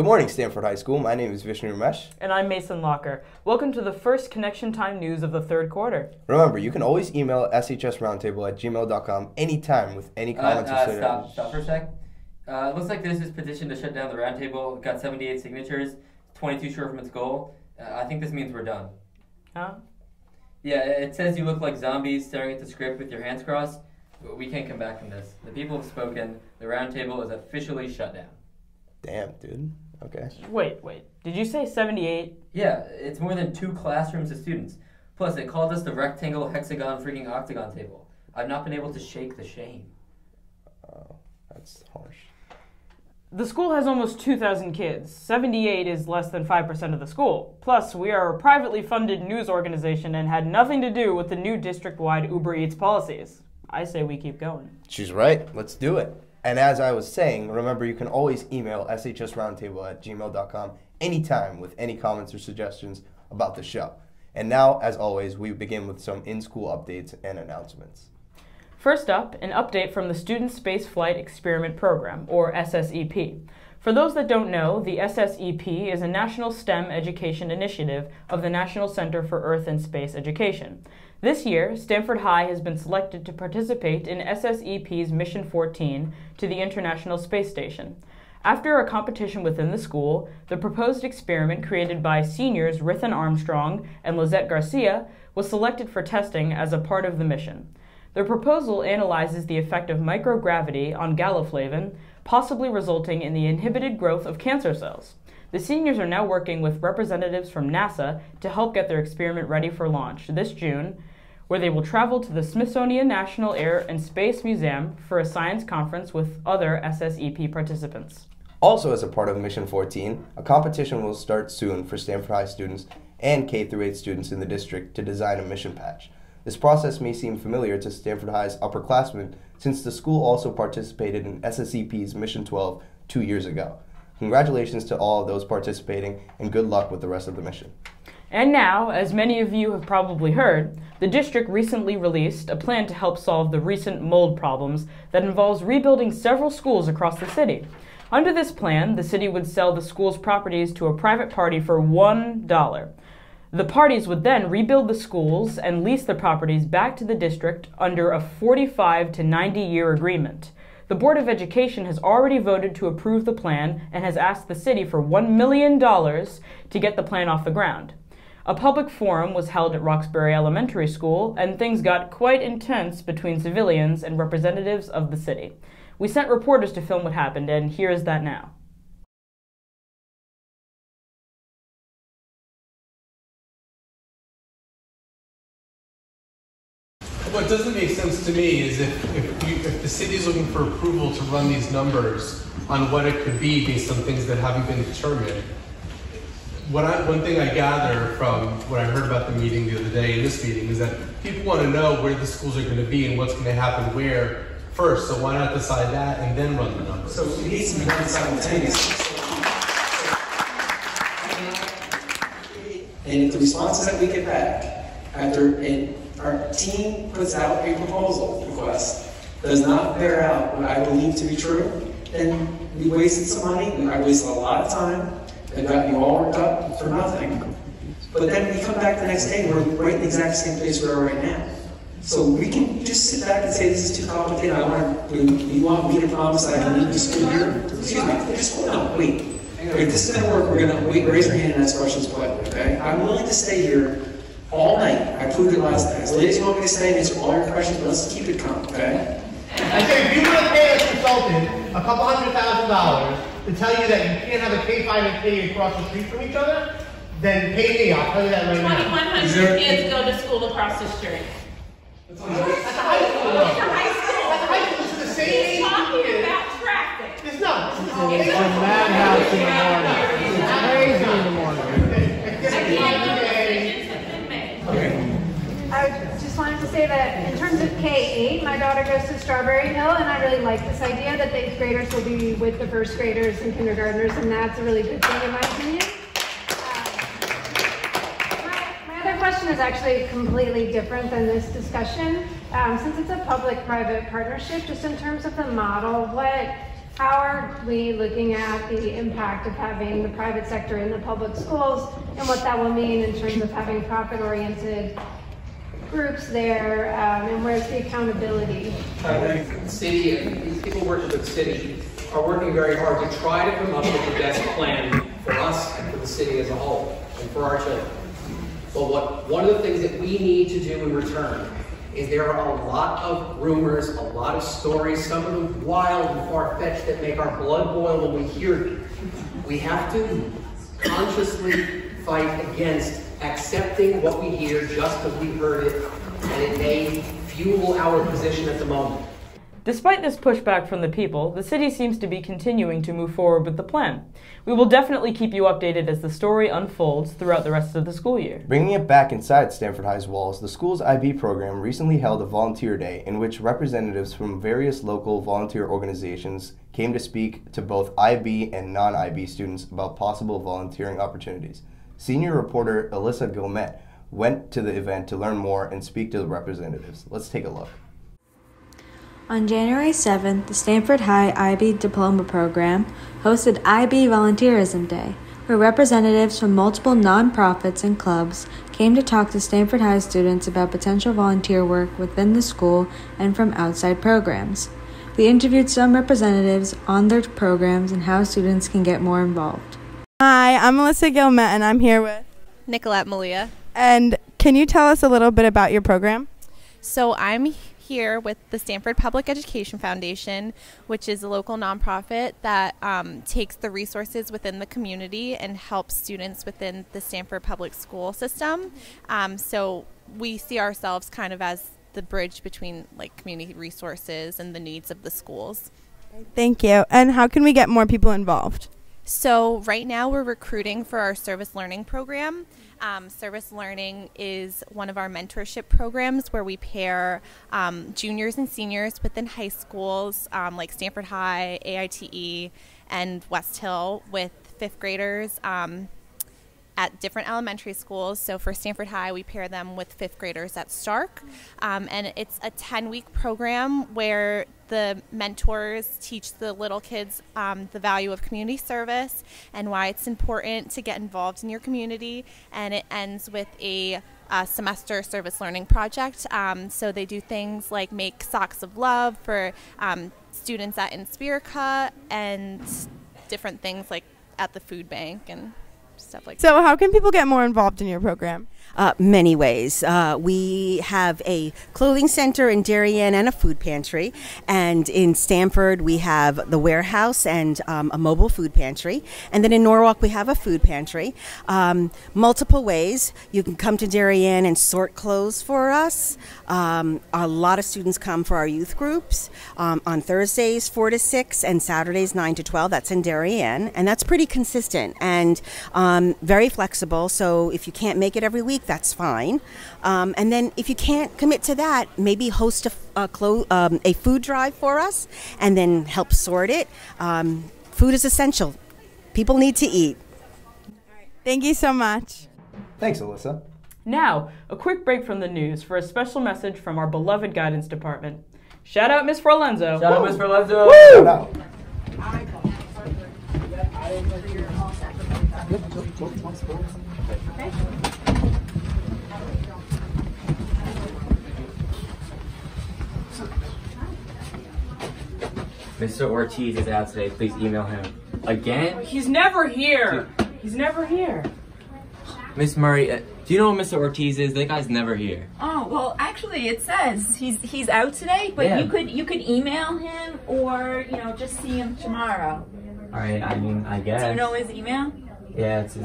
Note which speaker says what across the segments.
Speaker 1: Good morning, Stanford High School. My name is Vishnu Ramesh.
Speaker 2: And I'm Mason Locker. Welcome to the first Connection Time news of the third quarter.
Speaker 1: Remember, you can always email shsroundtable@gmail.com anytime with any comments or suggestions.
Speaker 3: Stop for a sec. It looks like there's this petition to shut down the roundtable. It got 78 signatures, 22 short from its goal. I think this means we're done.
Speaker 2: Huh?
Speaker 3: Yeah, it says you look like zombies staring at the script with your hands crossed. We can't come back from this. The people have spoken. The roundtable is officially shut down.
Speaker 1: Damn, dude. Okay.
Speaker 2: Wait. Did you say 78?
Speaker 3: Yeah, it's more than 2 classrooms of students. Plus, they called us the rectangle, hexagon, freaking octagon table. I've not been able to shake the shame.
Speaker 1: Oh, that's harsh.
Speaker 2: The school has almost 2,000 kids. 78 is less than 5% of the school. Plus, we are a privately funded news organization and had nothing to do with the new district-wide Uber Eats policies. I say we keep going.
Speaker 1: She's right. Let's do it. And as I was saying, remember you can always email shsroundtable@gmail.com anytime with any comments or suggestions about the show. And now, as always, we begin with some in-school updates and announcements.
Speaker 2: First up, an update from the Student Space Flight Experiment Program, or SSEP. For those that don't know, the SSEP is a national STEM education initiative of the National Center for Earth and Space Education. This year, Stanford High has been selected to participate in SSEP's Mission 14 to the International Space Station. After a competition within the school, the proposed experiment created by seniors Rithan Armstrong and Lizette Garcia was selected for testing as a part of the mission. The proposal analyzes the effect of microgravity on galloflavin, possibly resulting in the inhibited growth of cancer cells. The seniors are now working with representatives from NASA to help get their experiment ready for launch this June, where they will travel to the Smithsonian National Air and Space Museum for a science conference with other SSEP participants.
Speaker 1: Also, as a part of Mission 14, a competition will start soon for Stanford High students and K-8 students in the district to design a mission patch. This process may seem familiar to Stanford High's upperclassmen since the school also participated in SSEP's Mission 12 2 years ago. Congratulations to all of those participating and good luck with the rest of the mission.
Speaker 2: And now, as many of you have probably heard, the district recently released a plan to help solve the recent mold problems that involves rebuilding several schools across the city. Under this plan, the city would sell the school's properties to a private party for $1. The parties would then rebuild the schools and lease the properties back to the district under a 45 to 90-year agreement. The Board of Education has already voted to approve the plan and has asked the city for $1 million to get the plan off the ground. A public forum was held at Roxbury Elementary School, and things got quite intense between civilians and representatives of the city. We sent reporters to film what happened, and here is that now.
Speaker 4: What doesn't make sense to me is if the city is looking for approval to run these numbers on what it could be based on things that haven't been determined. One thing I gather from what I heard about the meeting the other day in this meeting is that people want to know where the schools are going to be and what's going to happen where first. So why not decide that and then run the numbers?
Speaker 5: So it needs to be done simultaneously. And the responses that we get back after our team puts out a proposal request does not bear out what I believe to be true, then we wasted some money. I wasted a lot of time. It got me all worked up for nothing. But then we come back the next day and we're right in the exact same place we are right now. So we can just sit back and say this is too complicated. You want me to promise I can leave the school here? Excuse me, just hold on, wait. If this is going to work, we're going to raise your hand and ask questions politely, okay? I'm willing to stay here all night. I proved it last night. As late as you want me to stay and answer all your questions, but let's keep it calm, okay?
Speaker 6: I say, if you want to pay a consultant a couple $100,000 to tell you that you can't have a K-5 and K across the street from each other, then pay me. I'll tell you that right now.
Speaker 7: 2,100 kids go to school across the street.
Speaker 6: That's a high school.
Speaker 7: That's a high school.
Speaker 6: That's a high school. This is the same age.
Speaker 7: He's talking about traffic.
Speaker 6: It's not.
Speaker 8: It's a madhouse in the morning. It's crazy in the morning.
Speaker 9: I just wanted to say that in terms of K-8, my daughter goes to Strawberry Hill, and I really like this idea that the 8th graders will be with the 1st graders and kindergartners, and that's a really good thing in my opinion. My other question is actually completely different than this discussion. Since it's a public-private partnership, just in terms of the model, what how are we looking at the impact of having the private sector in the public schools and what that will mean in terms of having profit-oriented groups there, and where's the accountability?
Speaker 5: The city and these people working with the city are working very hard to try to come up with the best plan for us and for the city as a whole and for our children. But one of the things that we need to do in return is there are a lot of rumors, a lot of stories, some of them wild and far-fetched that make our blood boil when we hear them. We have to consciously fight against accepting what we hear just because we heard it, and it may fuel our position at the moment.
Speaker 2: Despite this pushback from the people, the city seems to be continuing to move forward with the plan. We will definitely keep you updated as the story unfolds throughout the rest of the school year.
Speaker 1: Bringing it back inside Stanford High's walls, the school's IB program recently held a volunteer day in which representatives from various local volunteer organizations came to speak to both IB and non-IB students about possible volunteering opportunities. Senior reporter Alyssa Gilmet went to the event to learn more and speak to the representatives. Let's take a look.
Speaker 10: On January 7th, the Stanford High IB Diploma Program hosted IB Volunteerism Day, where representatives from multiple nonprofits and clubs came to talk to Stanford High students about potential volunteer work within the school and from outside programs. We interviewed some representatives on their programs and how students can get more involved.
Speaker 11: Hi, I'm Melissa Gilmet, and I'm here with
Speaker 12: Nicolette Malia.
Speaker 11: And can you tell us a little bit about your program?
Speaker 12: So I'm here with the Stanford Public Education Foundation, which is a local nonprofit that takes the resources within the community and helps students within the Stanford public school system. So we see ourselves kind of as the bridge between like community resources and the needs of the schools.
Speaker 11: Thank you. And how can we get more people involved?
Speaker 12: So right now we're recruiting for our service learning program. Service learning is one of our mentorship programs where we pair juniors and seniors within high schools like Stanford High, AITE, and West Hill with fifth graders at different elementary schools. So for Stanford High, we pair them with fifth graders at Stark. And it's a 10-week program where the mentors teach the little kids the value of community service and why it's important to get involved in your community. And it ends with a semester service learning project. So they do things like make socks of love for students at Inspirica and different things like at the food bank and stuff like that.
Speaker 11: So how can people get more involved in your program?
Speaker 13: Many ways. We have a clothing center in Darien and a food pantry. And in Stanford, we have the warehouse and a mobile food pantry. And then in Norwalk, we have a food pantry. Multiple ways. You can come to Darien and sort clothes for us. A lot of students come for our youth groups on Thursdays 4 to 6 and Saturdays 9 to 12. That's in Darien. And that's pretty consistent and very flexible. So if you can't make it every week, that's fine. And then if you can't commit to that, maybe host a food drive for us and then help sort it. Food is essential. People need to eat.
Speaker 11: Thank you so much.
Speaker 1: Thanks, Alyssa.
Speaker 2: Now, a quick break from the news for a special message from our beloved guidance department. Shout out Miss Forlenzo.
Speaker 3: Shout out Miss Forlenzo.
Speaker 2: Woo!
Speaker 1: Shout out.
Speaker 14: Mr. Ortiz is out today. Please email him. Again?
Speaker 2: He's never here. He's never here.
Speaker 14: Miss Murray, do you know what Mr. Ortiz is? That guy's never here.
Speaker 7: Oh, well, actually, it says he's out today, but
Speaker 14: Yeah.
Speaker 7: you could email him or, just see him tomorrow.
Speaker 14: All right, I mean, I guess.
Speaker 7: Do you know his email?
Speaker 14: Yeah, it's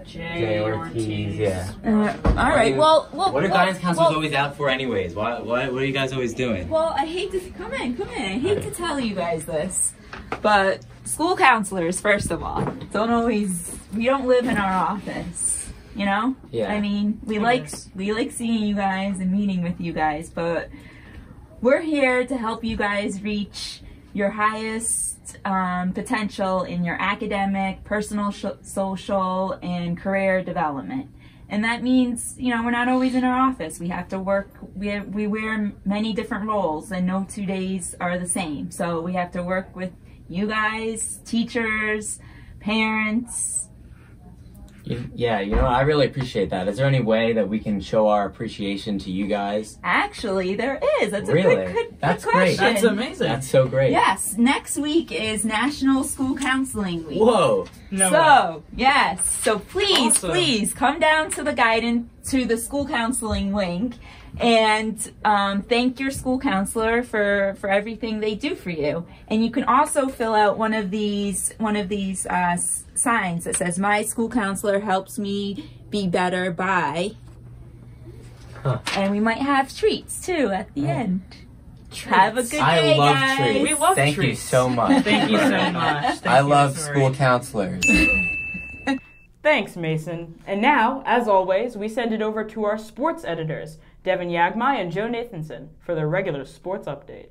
Speaker 14: J. Ortiz, yeah.
Speaker 7: All right, well,
Speaker 14: what are guidance counselors always out for anyways? What are you guys always doing?
Speaker 7: Well, I hate to, come in. I hate to tell you guys this, but school counselors, first of all, we don't live in our office, Yeah. I mean, we like seeing you guys and meeting with you guys, but we're here to help you guys reach your highest potential in your academic, personal, social, and career development. And that means, we're not always in our office. We have to work, we wear many different roles and no 2 days are the same. So we have to work with You guys, teachers, parents.
Speaker 14: Yeah, you know, I really appreciate that. Is there any way that we can show our appreciation to you guys?
Speaker 7: Actually, there is. That's
Speaker 14: really?
Speaker 7: a good
Speaker 14: That's
Speaker 7: question.
Speaker 14: Great. That's amazing. That's so great.
Speaker 7: Yes, next week is National School Counseling Week.
Speaker 14: Whoa.
Speaker 7: No way. Yes. So please come down to the school counseling link and thank your school counselor for everything they do for you. And you can also fill out one of these signs that says, "My school counselor helps me be better by." And we might have treats too at the end. Have a good day,
Speaker 14: I love
Speaker 7: guys.
Speaker 14: treats.
Speaker 2: We love
Speaker 14: Thank
Speaker 2: treats.
Speaker 14: you so much.
Speaker 2: Thank you so much.
Speaker 14: I love school counselors.
Speaker 2: Thanks, Mason. And now, as always, we send it over to our sports editors, Devin Yagmai and Joe Nathanson, for their regular sports update.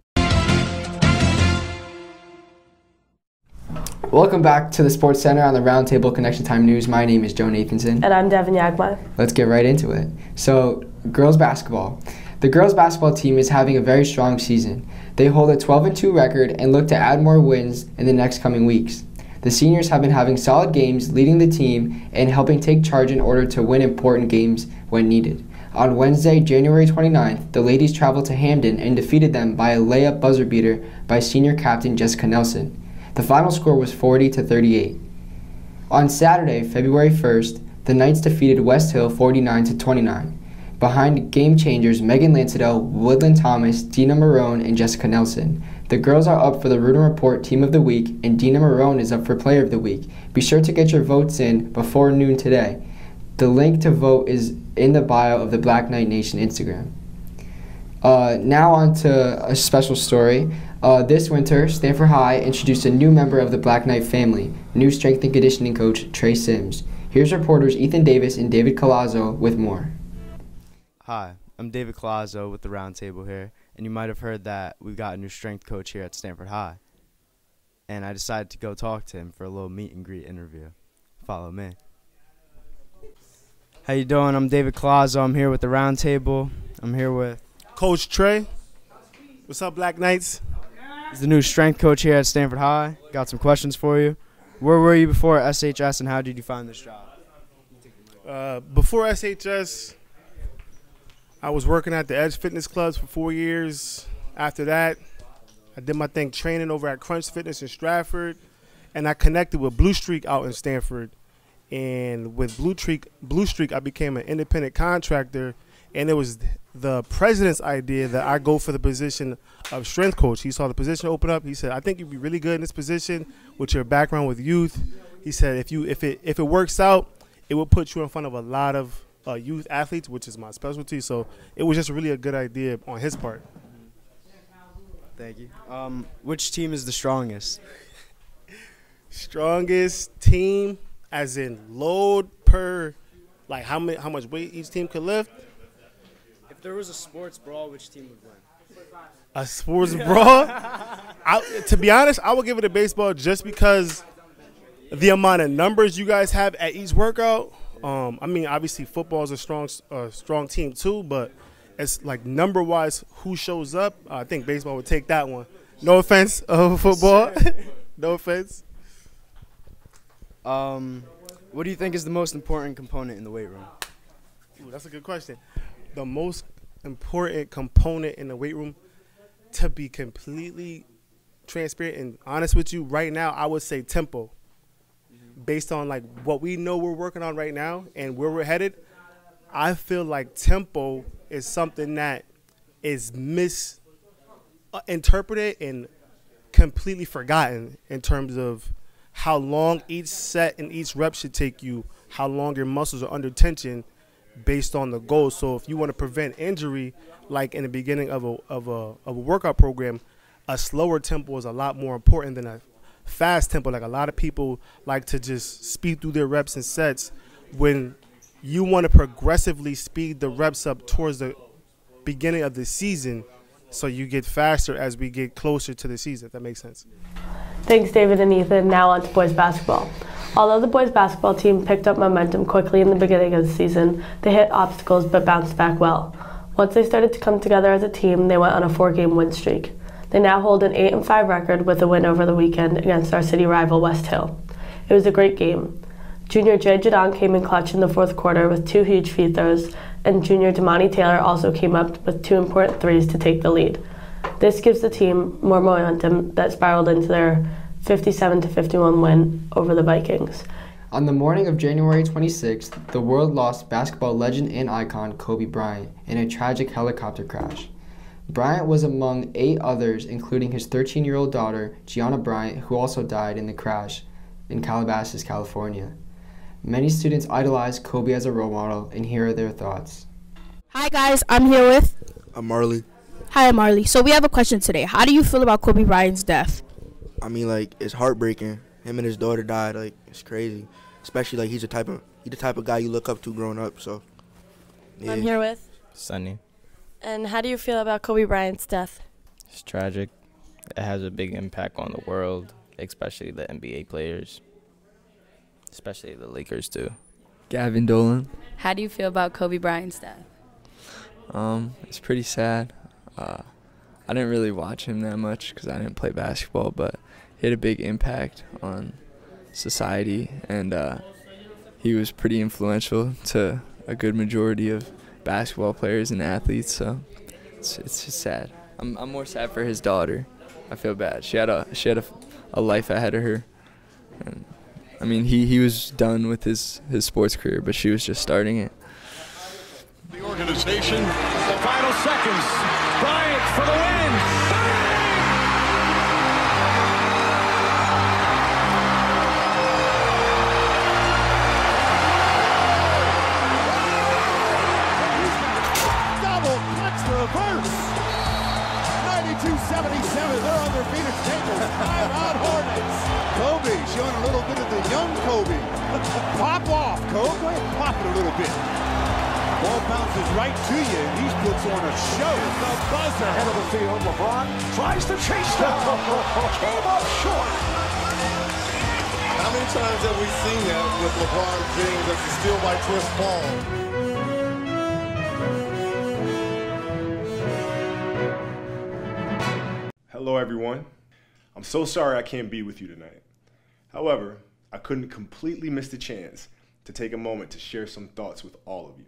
Speaker 15: Welcome back to the Sports Center on the Roundtable Connection Time News. My name is Joe Nathanson.
Speaker 16: And I'm Devin Yagmai.
Speaker 15: Let's get right into it. So, girls basketball. The girls basketball team is having a very strong season. They hold a 12-2 record and look to add more wins in the next coming weeks. The seniors have been having solid games, leading the team and helping take charge in order to win important games when needed. On Wednesday, January 29th, the ladies traveled to Hamden and defeated them by a layup buzzer beater by senior captain Jessica Nelson. The final score was 40-38. On Saturday, February 1st, the Knights defeated West Hill 49-29. Behind game changers Megan Lancedale, Woodland Thomas, Dina Marone, and Jessica Nelson. The girls are up for the Rudin Report Team of the Week, and Dina Marone is up for Player of the Week. Be sure to get your votes in before noon today. The link to vote is in the bio of the Black Knight Nation Instagram. Now on to a special story. This winter, Stanford High introduced a new member of the Black Knight family, new strength and conditioning coach Trey Sims. Here's reporters Ethan Davis and David Colazzo with more.
Speaker 17: Hi, I'm David Colazzo with the Roundtable here, and you might have heard that we've got a new strength coach here at Stanford High. And I decided to go talk to him for a little meet and greet interview. Follow me. How you doing? I'm David Colazzo. I'm here with the Roundtable. I'm here with
Speaker 18: Coach Trey. What's up, Black Knights?
Speaker 17: He's the new strength coach here at Stanford High. Got some questions for you. Where were you before SHS, and how did you find this job?
Speaker 18: Before SHS, I was working at the Edge Fitness Clubs for 4 years. After that, I did my thing training over at Crunch Fitness in Stratford, and I connected with Blue Streak out in Stanford. And with Blue Streak, I became an independent contractor, and it was the president's idea that I go for the position of strength coach. He saw the position open up. He said, "I think you'd be really good in this position with your background with youth." He said, "If it works out, it will put you in front of a lot of youth athletes, which is my specialty." So it was just really a good idea on his part.
Speaker 17: Thank you. Which team is the strongest?
Speaker 18: Strongest team, as in load per, like how much weight each team could lift.
Speaker 17: If there was a sports brawl, which team would win?
Speaker 18: A sports brawl? To be honest, I would give it to baseball just because the amount of numbers you guys have at each workout. I mean, obviously football is a strong team too, but it's like number-wise who shows up. I think baseball would take that one. No offense, football. No offense.
Speaker 17: What do you think is the most important component in the weight room?
Speaker 18: Ooh, that's a good question. The most important component in the weight room, to be completely transparent and honest with you, right now I would say tempo. Based on like what we know we're working on right now and where we're headed, I feel like tempo is something that is misinterpreted and completely forgotten in terms of how long each set and each rep should take you, how long your muscles are under tension based on the goal. So if you want to prevent injury, like in the beginning of a workout program, a slower tempo is a lot more important than a fast tempo. Like a lot of people like to just speed through their reps and sets, when you want to progressively speed the reps up towards the beginning of the season so you get faster as we get closer to the season, if that makes sense.
Speaker 16: Thanks, David and Ethan. Now on to boys basketball. Although the boys basketball team picked up momentum quickly in the beginning of the season, they hit obstacles but bounced back well. Once they started to come together as a team, they went on a 4-game win streak. They now hold an 8-5 record with a win over the weekend against our city rival West Hill. It was a great game. Junior Jay Jadon came in clutch in the fourth quarter with 2 huge free throws, and junior Damani Taylor also came up with 2 important threes to take the lead. This gives the team more momentum that spiraled into their 57-51 win over the Vikings.
Speaker 15: On the morning of January 26th, the world lost basketball legend and icon Kobe Bryant in a tragic helicopter crash. Bryant was among 8 others, including his 13-year-old daughter, Gianna Bryant, who also died in the crash in Calabasas, California. Many students idolize Kobe as a role model, and here are their thoughts.
Speaker 19: Hi guys, I'm here with...
Speaker 20: I'm Marley.
Speaker 19: Hi, I'm Marley. So we have a question today. How do you feel about Kobe Bryant's death?
Speaker 20: I mean, like, it's heartbreaking. Him and his daughter died. Like, it's crazy. Especially, like, he's the type of guy you look up to growing up, so... Yeah.
Speaker 19: I'm here with...
Speaker 21: Sunny.
Speaker 19: And how do you feel about Kobe Bryant's death?
Speaker 21: It's tragic. It has a big impact on the world, especially the NBA players. Especially the Lakers, too.
Speaker 22: Gavin Dolan.
Speaker 23: How do you feel about Kobe Bryant's death?
Speaker 22: It's pretty sad. I didn't really watch him that much because I didn't play basketball, but he had a big impact on society, and he was pretty influential to a good majority of basketball players and athletes, so it's just sad. I'm more sad for his daughter. I feel bad. She had a life ahead of her. And, I mean, he was done with his sports career, but she was just starting it.
Speaker 24: The organization, the final seconds. Bryant for the win. Double clutch reverse. 92-77. They're on their feet at tables. Timeout Hornets. Kobe showing a little bit of the young Kobe. Pop off, Kobe. Go ahead and pop it a little bit. Ball bounces right to you, and he puts on a show. The buzzer. Head of the field, LeBron tries to chase down. Came up short.
Speaker 25: How many times have we seen that with LeBron James as a steal by Chris Paul?
Speaker 26: Hello, everyone. I'm so sorry I can't be with you tonight. However, I couldn't completely miss the chance to take a moment to share some thoughts with all of you.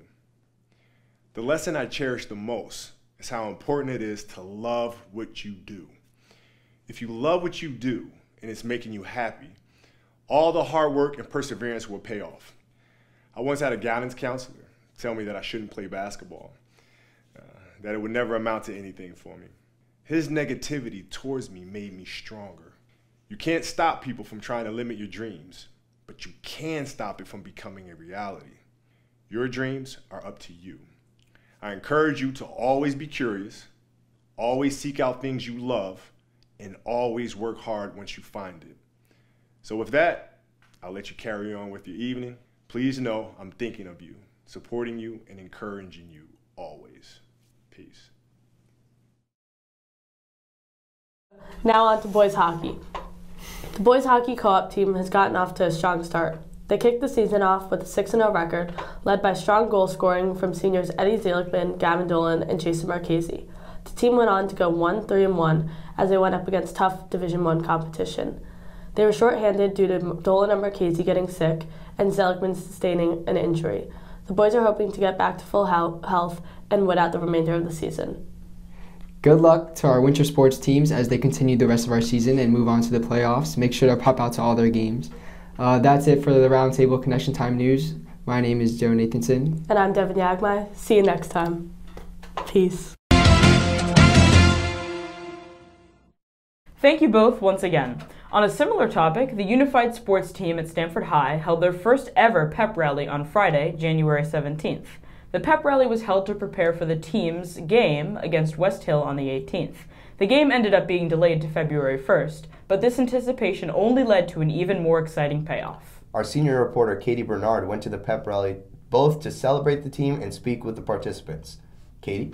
Speaker 26: The lesson I cherish the most is how important it is to love what you do. If you love what you do and it's making you happy, all the hard work and perseverance will pay off. I once had a guidance counselor tell me that I shouldn't play basketball, that it would never amount to anything for me. His negativity towards me made me stronger. You can't stop people from trying to limit your dreams, but you can stop it from becoming a reality. Your dreams are up to you. I encourage you to always be curious, always seek out things you love, and always work hard once you find it. So with that, I'll let you carry on with your evening. Please know I'm thinking of you, supporting you, and encouraging you always. Peace.
Speaker 16: Now on to boys hockey. The boys hockey co-op team has gotten off to a strong start. They kicked the season off with a 6-0 record, led by strong goal scoring from seniors Eddie Zielikman, Gavin Dolan, and Jason Marchese. The team went on to go 1-3-1 as they went up against tough Division I competition. They were shorthanded due to Dolan and Marchese getting sick and Zielikman sustaining an injury. The boys are hoping to get back to full health and win out the remainder of the season.
Speaker 15: Good luck to our winter sports teams as they continue the rest of our season and move on to the playoffs. Make sure to pop out to all their games. That's it for the Roundtable Connection Time News. My name is Joe Nathanson.
Speaker 16: And I'm Devin Yagmai. See you next time. Peace.
Speaker 2: Thank you both once again. On a similar topic, the Unified Sports Team at Stanford High held their first ever pep rally on Friday, January 17th. The pep rally was held to prepare for the team's game against West Hill on the 18th. The game ended up being delayed to February 1st, but this anticipation only led to an even more exciting payoff.
Speaker 1: Our senior reporter, Katie Bernard, went to the pep rally both to celebrate the team and speak with the participants. Katie?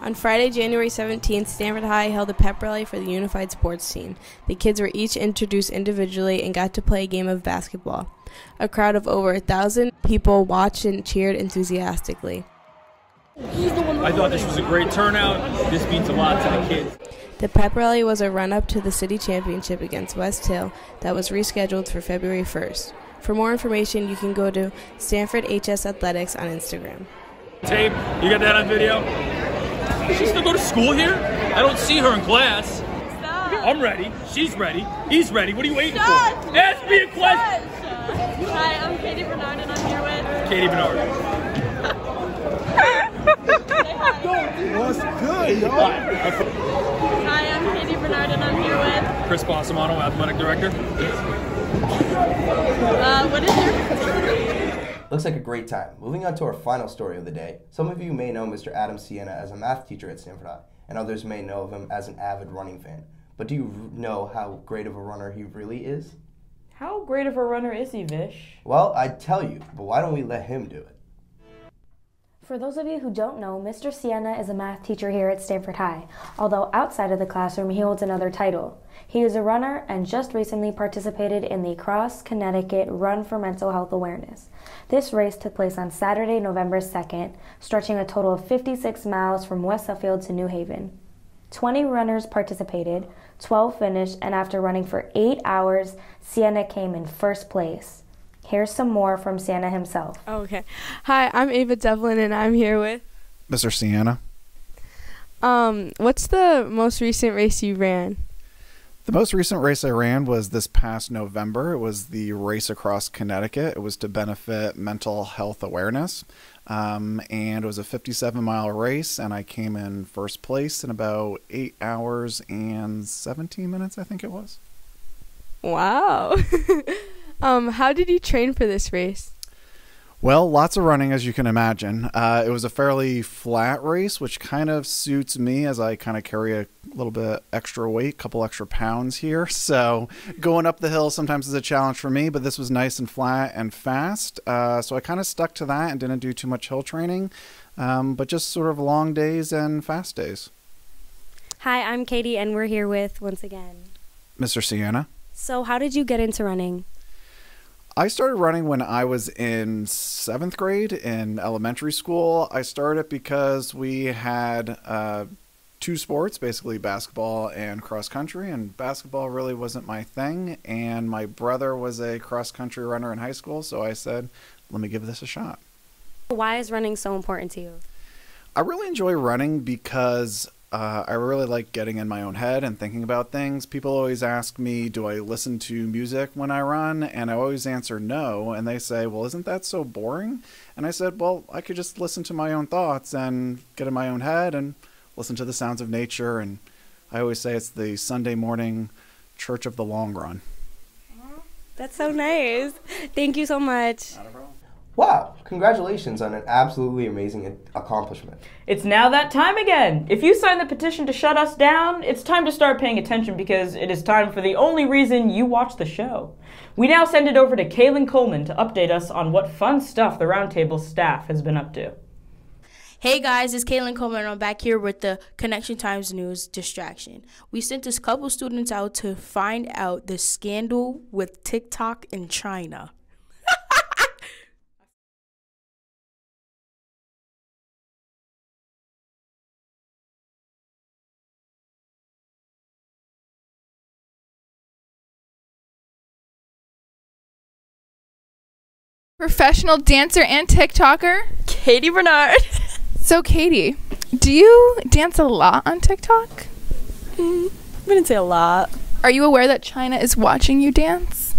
Speaker 27: On Friday, January 17th, Stanford High held a pep rally for the Unified Sports Team. The kids were each introduced individually and got to play a game of basketball. A crowd of over 1,000 people watched and cheered enthusiastically.
Speaker 28: I thought this was a great turnout. This means a lot to the kids.
Speaker 27: The pep rally was a run-up to the city championship against West Hill that was rescheduled for February 1st. For more information, you can go to Stanford HS Athletics on Instagram.
Speaker 4: Tape, you got that on video? She still go to school here? I don't see her in class. Stop. I'm ready. She's ready. He's ready. What are you waiting for? Ask me a question.
Speaker 5: Hi, I'm Katie Bernard and I'm here with...
Speaker 4: Katie Bernard.
Speaker 24: What's good, yo?
Speaker 5: Hi, I'm Katie Bernard and I'm here with...
Speaker 4: Chris Passamano, Athletic Director.
Speaker 5: What is your...
Speaker 1: Looks like a great time. Moving on to our final story of the day. Some of you may know Mr. Adam Siena as a math teacher at Stanford High, and others may know of him as an avid running fan. But do you know how great of a runner he really is?
Speaker 2: How great of a runner is he, Vish?
Speaker 1: Well, I'd tell you, but why don't we let him do it?
Speaker 6: For those of you who don't know, Mr. Siena is a math teacher here at Stanford High, although outside of the classroom he holds another title. He is a runner and just recently participated in the Cross Connecticut Run for Mental Health Awareness. This race took place on Saturday, November 2nd, stretching a total of 56 miles from West Suffield to New Haven. 20 runners participated, 12 finished, and after running for 8 hours, Siena came in first place. Here's some more from Siena himself.
Speaker 5: Okay. Hi, I'm Ava Devlin and I'm here with...
Speaker 8: Mr. Siena.
Speaker 5: What's the most recent race you ran?
Speaker 8: The most recent race I ran was this past November. It was the Race Across Connecticut. It was to benefit mental health awareness. And it was a 57-mile race, and I came in first place in about 8 hours and 17 minutes, I think it was.
Speaker 5: Wow. How did you train for this race?
Speaker 8: Well, lots of running, as you can imagine. It was a fairly flat race, which kind of suits me as I kind of carry a little bit extra weight, couple extra pounds here. So going up the hill sometimes is a challenge for me, but this was nice and flat and fast. So I kind of stuck to that and didn't do too much hill training, but just sort of long days and fast days.
Speaker 6: Hi, I'm Katie, and we're here with, once again,
Speaker 8: Mr. Siena.
Speaker 6: So how did you get into running?
Speaker 8: I started running when I was in 7th grade in elementary school. I started because we had 2 sports, basically basketball and cross country, and basketball really wasn't my thing, and my brother was a cross country runner in high school, so I said, let me give this a shot.
Speaker 6: Why is running so important to you?
Speaker 8: I really enjoy running because I really like getting in my own head and thinking about things. People always ask me, do I listen to music when I run? And I always answer no. And they say, well, isn't that so boring? And I said, well, I could just listen to my own thoughts and get in my own head and listen to the sounds of nature. And I always say it's the Sunday morning church of the long run.
Speaker 6: That's so nice. Thank you so much.
Speaker 1: Wow, congratulations on an absolutely amazing accomplishment.
Speaker 2: It's now that time again. If you signed the petition to shut us down, it's time to start paying attention because it is time for the only reason you watch the show. We now send it over to Kaylin Coleman to update us on what fun stuff the Roundtable staff has been up to.
Speaker 19: Hey guys, it's Kaylin Coleman. I'm back here with the Connection Times News distraction. We sent this couple students out to find out the scandal with TikTok in China.
Speaker 9: Professional dancer and TikToker,
Speaker 5: Katie Bernard.
Speaker 9: So Katie, do you dance a lot on TikTok?
Speaker 5: I wouldn't say a lot.
Speaker 9: Are you aware that China is watching you dance?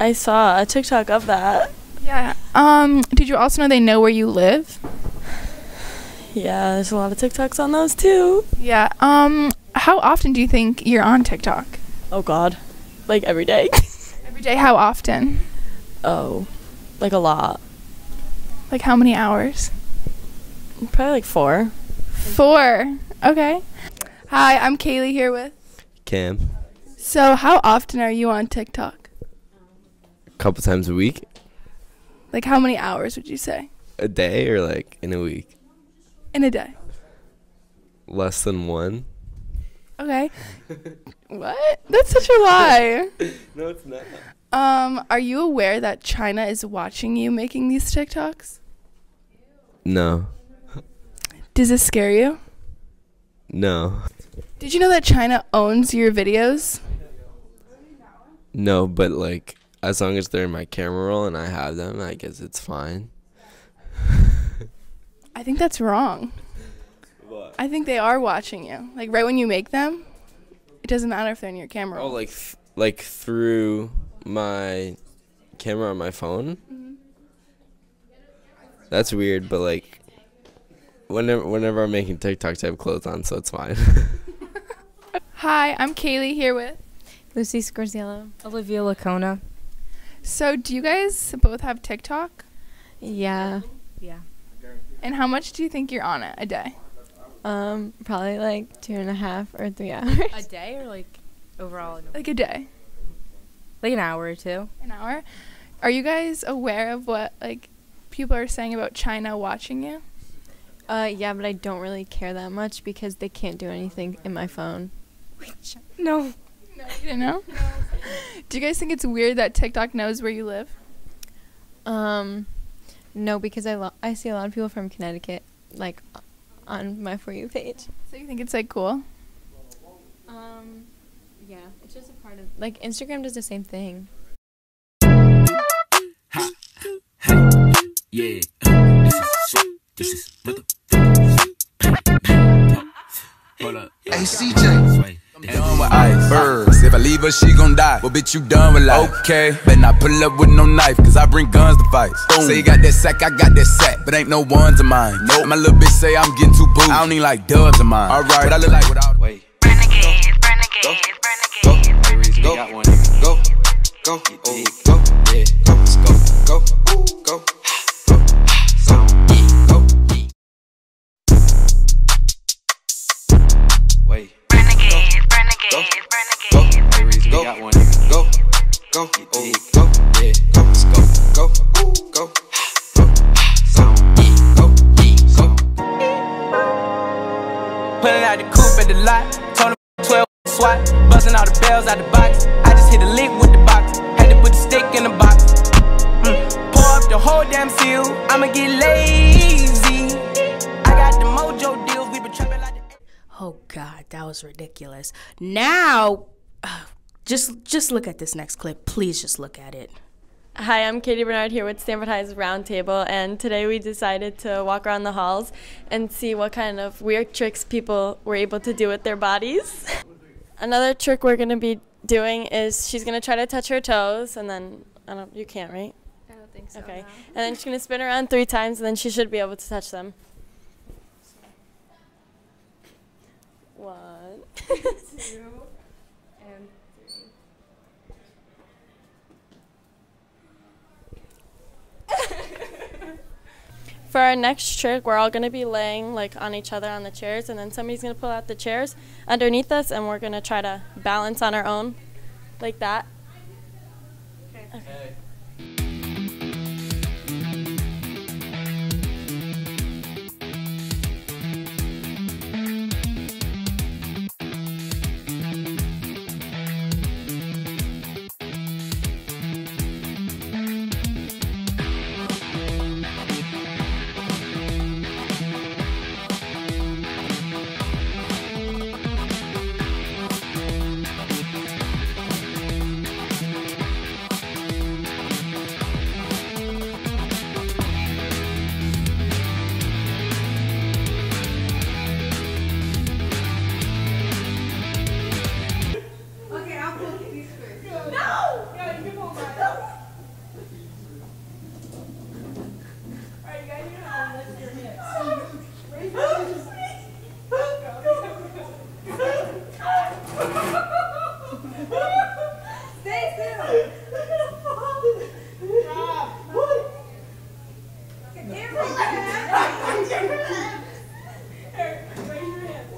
Speaker 5: I saw a TikTok of that.
Speaker 9: Yeah. Did you also know they know where you live?
Speaker 5: Yeah, there's a lot of TikToks on those too.
Speaker 9: Yeah. How often do you think you're on TikTok?
Speaker 5: Oh God, like every day.
Speaker 9: Every day. How often?
Speaker 5: Oh, like a lot.
Speaker 9: Like how many hours?
Speaker 5: Probably like 4.
Speaker 9: 4. Okay. Hi, I'm Kaylee here with
Speaker 10: Cam.
Speaker 9: So how often are you on TikTok?
Speaker 10: A couple times a week.
Speaker 9: Like how many hours would you say?
Speaker 10: A day or like in a week?
Speaker 9: In a day.
Speaker 10: Less than 1.
Speaker 9: Okay. What? That's such a lie.
Speaker 10: No, it's not.
Speaker 9: Are you aware that China is watching you making these TikToks?
Speaker 10: No.
Speaker 9: Does this scare you?
Speaker 10: No.
Speaker 9: Did you know that China owns your videos?
Speaker 10: No, but like as long as they're in my camera roll and I have them, I guess it's fine.
Speaker 9: I think that's wrong.
Speaker 10: What?
Speaker 9: I think they are watching you. Like right when you make them, it doesn't matter if they're in your camera roll.
Speaker 10: Oh, like through my camera on my phone?
Speaker 9: Mm-hmm.
Speaker 10: That's weird, but like whenever I'm making TikToks, I have clothes on, so it's fine.
Speaker 9: Hi, I'm Kaylee here with
Speaker 3: Lucy Scorziello, Olivia Lacona.
Speaker 9: So, do you guys both have TikTok?
Speaker 3: Yeah.
Speaker 9: Yeah. And how much do you think you're on it a day?
Speaker 3: Probably like 2.5 or 3 hours.
Speaker 7: A day or like overall?
Speaker 9: Like a day.
Speaker 7: Like an hour or two.
Speaker 9: An hour? Are you guys aware of what like people are saying about China watching you?
Speaker 3: Yeah, but I don't really care that much because they can't do anything in my phone.
Speaker 9: No. No, you didn't know? No. Do you guys think it's weird that TikTok knows where you live?
Speaker 3: No, because I see a lot of people from Connecticut, like, on my For You page.
Speaker 9: So you think it's, like, cool?
Speaker 3: Yeah, it's just a part of, like, Instagram does the same thing.
Speaker 11: Ha, hey, yeah, this is hold up.
Speaker 12: Hey, CJ. Done with ice. Birds. If I leave her, she gon' die. Well, bitch, you done with life. Okay. Better not pull up with no knife, cause I bring guns to fight. Say you got that sack, I got that sack, but ain't no ones of mine. Nope. My little bitch say I'm getting too booed. I don't even like dubs of mine. Alright, but I look like without. Wait. Renegade. Go. Go. Got one. Go. Go. Oh, go. Yeah. Go. Let's go. Go. Go. Wait. Go, go, go, got one. Go, go, oh, go, yeah, go, let's go, go, go, go.
Speaker 13: Pulling out the coupe at the lot, told him 12 swat, buzzing all the bells out the box. I just hit a lick with the box, had to put the stick in the box. Pour up the whole damn seal, I'ma get lazy. I got the mojo deals, we been trapping like the.
Speaker 19: Oh God, that was ridiculous. Now, just look at this next clip. Please just look at it.
Speaker 14: Hi, I'm Katie Bernard here with Stanford High's Roundtable, and today we decided to walk around the halls and see what kind of weird tricks people were able to do with their bodies. Another trick we're going to be doing is she's going to try to touch her toes, and then, you can't, right?
Speaker 3: I don't think so.
Speaker 14: Okay.
Speaker 3: No.
Speaker 14: And then she's going to spin around 3 times, and then she should be able to touch them. 1, 2, and 3. For our next trick, we're all going to be laying like on each other on the chairs, and then somebody's going to pull out the chairs underneath us, and we're going to try to balance on our own like that. Okay.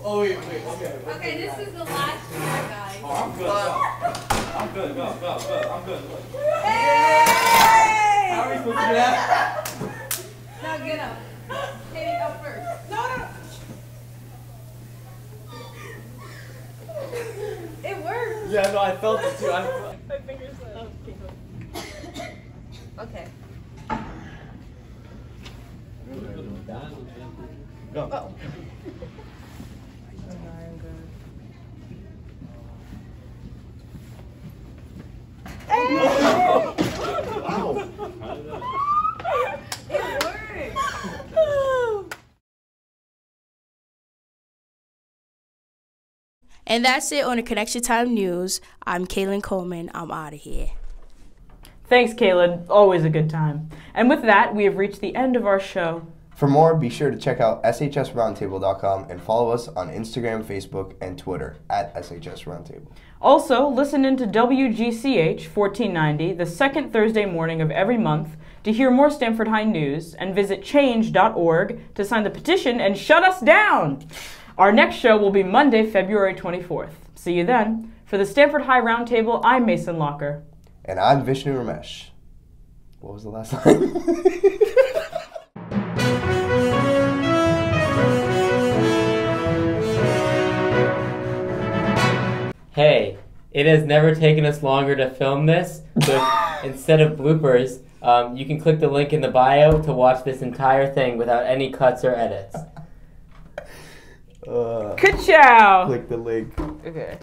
Speaker 13: Oh, wait, okay.
Speaker 17: Okay, this is the last year, guys.
Speaker 13: Oh, I'm good. I'm good. Go. I'm good.
Speaker 17: Hey!
Speaker 13: How are we supposed to do that?
Speaker 17: Now get up. Katie, up first. No. It worked.
Speaker 13: Yeah, no, I felt it too.
Speaker 14: My fingers left.
Speaker 17: Okay.
Speaker 13: Go.
Speaker 17: Oh.
Speaker 19: And that's it on the Connection Time News. I'm Kaylin Coleman. I'm out of here.
Speaker 2: Thanks, Kaylin. Always a good time. And with that, we have reached the end of our show.
Speaker 1: For more, be sure to check out shsroundtable.com and follow us on Instagram, Facebook, and Twitter at shsroundtable.
Speaker 2: Also, listen in to WGCH 1490 the second Thursday morning of every month to hear more Stanford High news, and visit change.org to sign the petition and shut us down. Our next show will be Monday, February 24th. See you then. For the Stanford High Roundtable, I'm Mason Locker.
Speaker 1: And I'm Vishnu Ramesh. What was the last line?
Speaker 18: Hey, it has never taken us longer to film this, so instead of bloopers, you can click the link in the bio to watch this entire thing without any cuts or edits.
Speaker 2: Ka-chow!
Speaker 1: Click the link.
Speaker 2: Okay.